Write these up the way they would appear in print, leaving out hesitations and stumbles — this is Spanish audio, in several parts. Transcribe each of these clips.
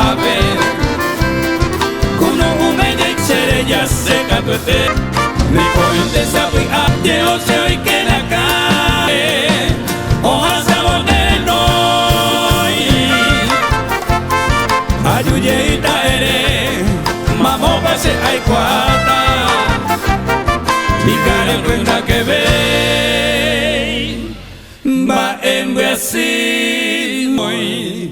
ave kuno umenya ichereja seka twete nikoende sabi abje ose oikela kae ohasa bonenoi ayuye itaere mamo pase aikwata Nikare kwenda kebe Mba embe asi moi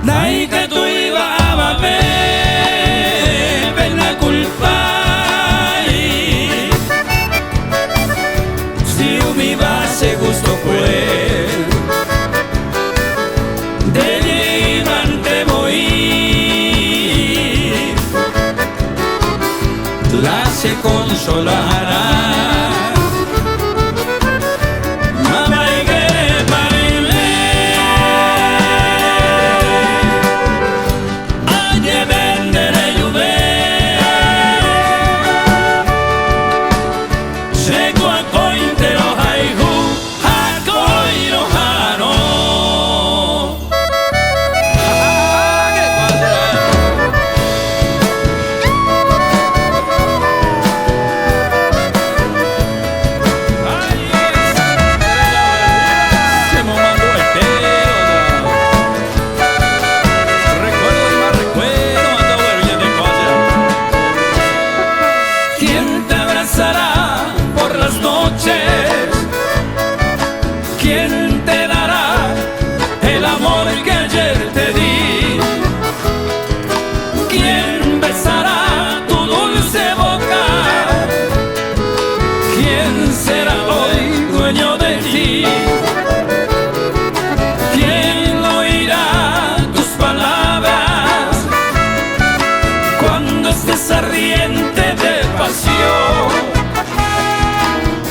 Naika tu iba a babe Pena culpa Mi base gusto fue de llevante voy la se consolará mamá y que parile aye vendere lluve seco a cointero por las noches, ¿quién te dará el amor que ayer te di? ¿Quién besará tu dulce boca? ¿Quién será hoy dueño de ti? ¿Quién oirá tus palabras cuando estés ardiente de pasión?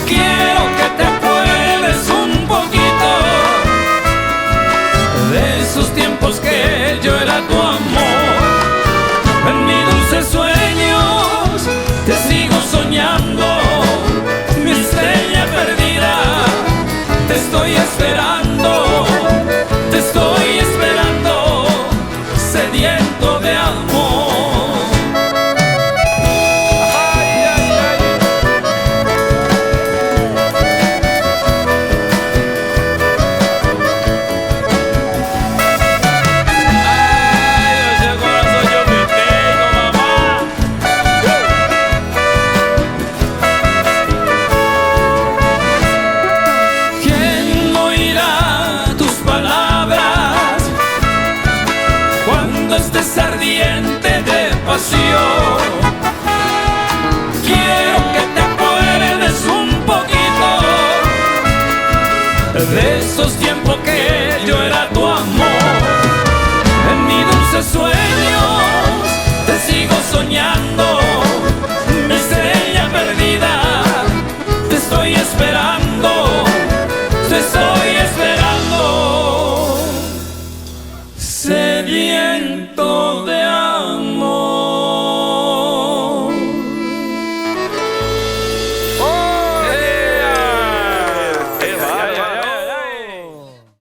Quiero que te acuerdes un poquito de esos tiempos que yo era tu amor. En mis dulces sueños te sigo soñando, mi estrella perdida. Te estoy esperando, sediento de amor. Estés ardiente de pasión, quiero que te acuerdes un poquito de esos tiempos que yo era tu amor. En mis dulces sueños te sigo soñando, mi estrella perdida. Te estoy esperando, sediento